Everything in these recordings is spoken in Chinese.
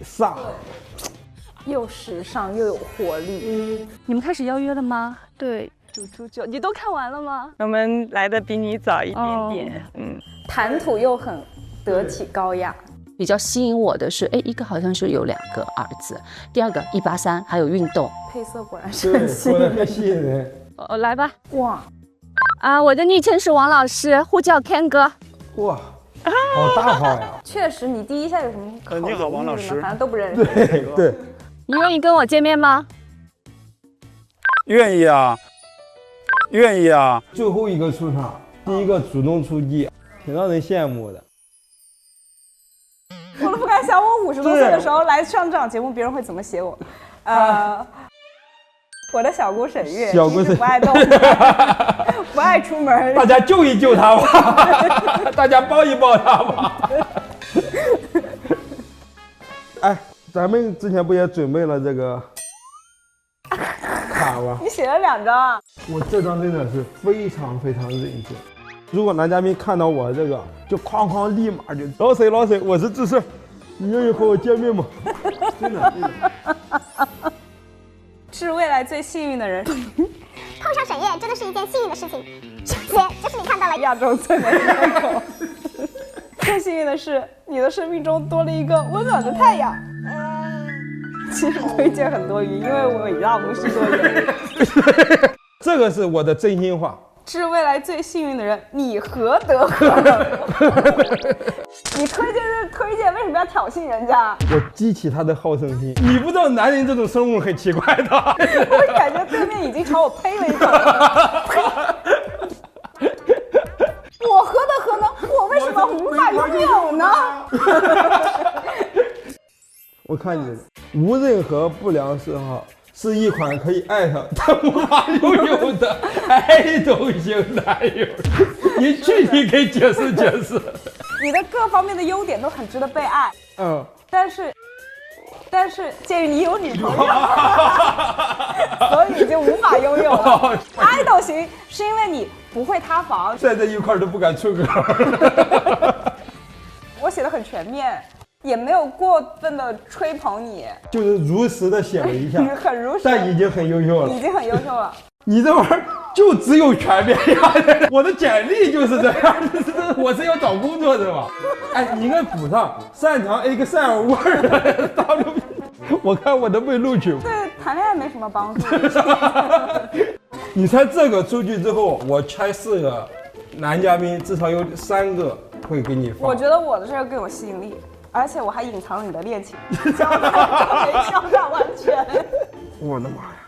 飒，又时尚又有活力。你们开始邀约了吗？对，主厨就你都看完了吗？我们来的比你早一点点，谈吐又很得体高雅。比较吸引我的是，一个好像是有2个儿子，第二个183，还有运动。配色果然是很吸引人。果然很吸引人。来吧。哇我的昵称是王老师，呼叫 Ken 哥。哇，好大方呀！确实，你第一下有什么好你好，王老师，反正都不认识。对，你愿意跟我见面吗？愿意啊，愿意啊。最后一个出场，第一个主动出击，挺让人羡慕的。我都不敢想，我50多岁的时候来上这档节目，别人会怎么写我？我的小姑沈月，小姑沈月不爱动，不爱出门。大家救一救他吧，大家帮一帮他吧。哎，咱们之前不也准备了这个卡吗？你写了2张啊？我这张真的是非常非常认真。如果男嘉宾看到我这个，就哐哐立马就老沈，我是志胜，你愿意和我见面吗？真的。是未来最幸运的人。碰上沈月真的是一件幸运的事情。姐，就是你看到了亚洲最美的面孔。更幸运的是，你的生命中多了一个温暖的太阳。其实推荐很多余，因为我伟大不是多余。这个是我的真心话。是未来最幸运的人，你何德何能？你推荐是推荐，为什么要挑衅人家？我激起他的好胜心。你不知道男人这种生物很奇怪的。我感觉对面已经朝我呸了一口。我何德何能？我为什么无法拥有呢？我看你无任何不良嗜好，是一款可以爱上但无法拥有的爱豆型男友。你具体给解释解释。你的各方面的优点都很值得被爱，但是鉴于你有女朋友，所以你就无法拥有了。爱豆型是因为你不会塌房，在这一块都不敢出格。我写的很全面，也没有过分的吹捧你，就是如实的写了一下，很如实，但已经很优秀了，已经很优秀了。你这玩意儿就只有全面呀！我的简历就是这样，我是要找工作的吧？哎，你应该补上擅长 Excel Word。我看我能被录取。对谈恋爱没什么帮助。你猜这个出去之后，我猜4个男嘉宾至少有3个会给你发。我觉得我的这个更有吸引力，而且我还隐藏了你的恋情，交代没交代完全。我的妈呀！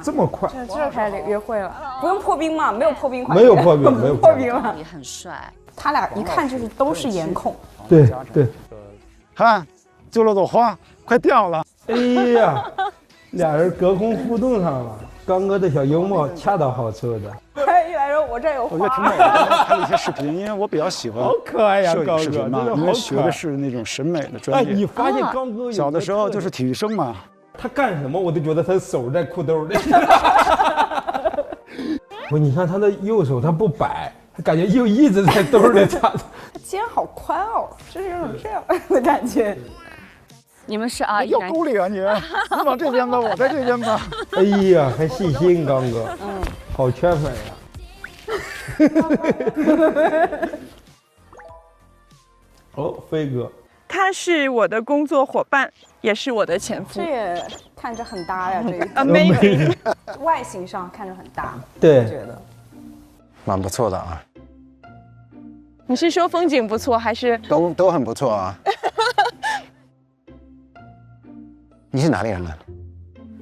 这么快，这开始约会了，不用破冰嘛？没有破冰环节，没有破冰，没有破冰了。也很帅，他俩一看就是都是颜控。对，看，救了朵花，快掉了。哎呀，俩人隔空互动上了。刚哥的小幽默恰到好处的。一来说我这有花，我觉得挺美的。看了一些视频，因为我比较喜欢好可爱呀，摄高哥，影视频嘛，因为学的是那种审美的专哎，业。你发现刚哥小的时候就是体育生嘛。他干什么我都觉得他手在裤兜里。不，你看他的右手，他不摆，他感觉又一直在兜里插着。肩好宽哦，就是有种这样的感觉。你们是要沟里啊你！你往这边吧，我在这边吧。哎呀，还细心，刚哥，好圈粉呀。哦，飞哥，他是我的工作伙伴，也是我的前夫。这也看着很搭呀，这个 Amazing，外形上看着很搭，对，我觉得蛮不错的啊，你是说风景不错，还是都很不错啊。你是哪里人呢？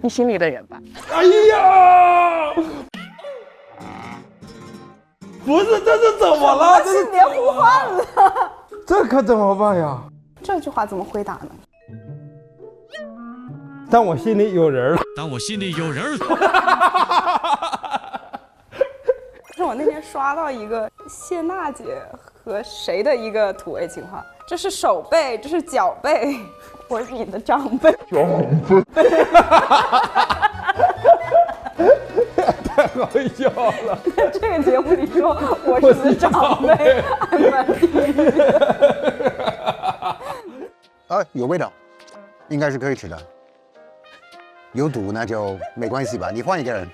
你心里的人吧？哎呀，不是，这是怎么了？这是新年互换了，这可怎么办呀？这句话怎么回答呢？但我心里有人了。是我那天刷到一个谢娜姐和谁的一个土味情话，这是手背，这是脚背，我是你的长辈。太好笑了！在这个节目里说我是你的长辈，还蛮地狱的。啊，有味道，应该是可以吃的。有毒那就没关系吧，你换一个人。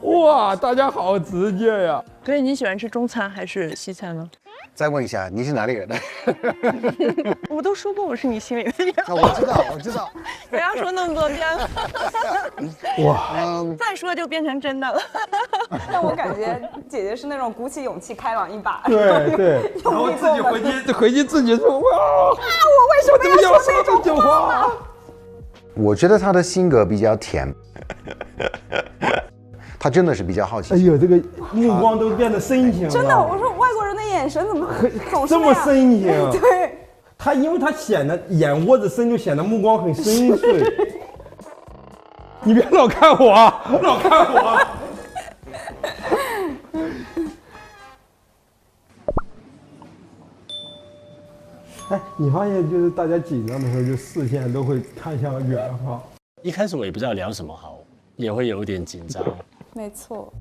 哇，大家好直接呀！可是你喜欢吃中餐还是西餐呢？再问一下，你是哪里人？我都说过我是你心里的人，我知道。不要说那么多遍了。哇，再说就变成真的了。但我感觉姐姐是那种鼓起勇气开朗一把，对，然后自己回去自己说哇，我为什么要说那种这话？我觉得他的性格比较甜，他真的是比较好奇。哎呦，这个目光都变得深情了。真的，我说外国人的眼神怎么总是这么深情？对，他因为他显得眼窝子深，就显得目光很深邃。你别老看我，老看我。哎，你发现就是大家紧张的时候，就视线都会看向远方。一开始我也不知道聊什么好，也会有一点紧张。没错。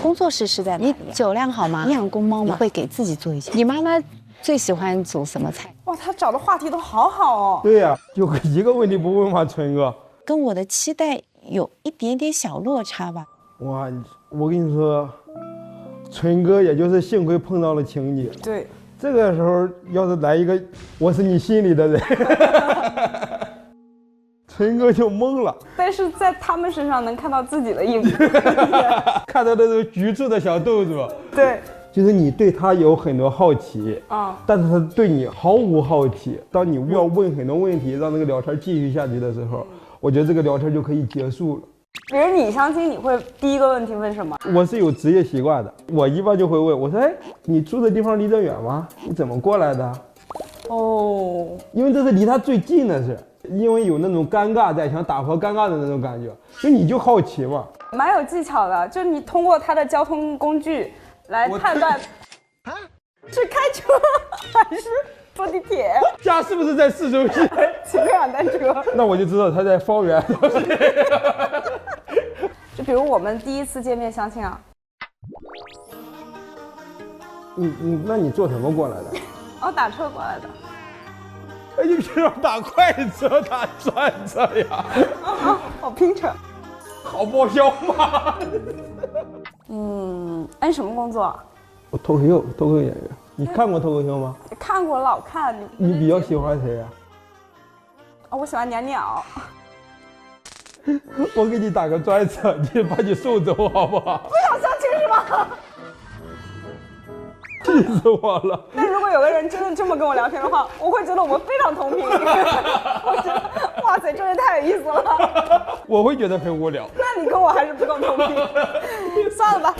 工作室是在哪里？你酒量好吗？你养公猫吗？你会给自己做一些。你妈妈最喜欢煮什么菜？哇，他找的话题都好好哦。对呀，就一个问题不问吗，春哥？跟我的期待有一点点小落差吧。哇，我跟你说，春哥也就是幸亏碰到了情姐。对，这个时候要是来一个我是你心里的人，春哥就懵了。但是在他们身上能看到自己的影子，看到的是局促的小豆子。对，就是你对他有很多好奇啊，但是他对你毫无好奇。当你要问很多问题，让那个聊天继续下去的时候，我觉得这个聊天就可以结束了。比如你相亲，你会第一个问题问什么？我是有职业习惯的，我一般就会问我说：“哎，你住的地方离这远吗？你怎么过来的？”哦，因为这是离他最近的事，因为有那种尴尬在，想打破尴尬的那种感觉，就你就好奇嘛。蛮有技巧的，就你通过他的交通工具来判断，是开车还是坐地铁？家是不是在市中心？骑共享单车？那我就知道他在方圆。就比如我们第一次见面相亲啊，那你坐什么过来的？哦，打车过来的。哎，你平常打快车、打专车呀？我拼车。好报销吗？哎，你什么工作？我脱口秀演员。你看过脱口秀吗？看过，老看。你比较喜欢谁呀？哦，我喜欢袅袅。我给你打个专车，你把你送走好不好？不想相亲是吧？气死我了！那如果有个人真的这么跟我聊天的话，我会觉得我们非常同频。我觉得，哇塞，这人太有意思了。我会觉得很无聊。那你跟我还是不够同频，算了吧。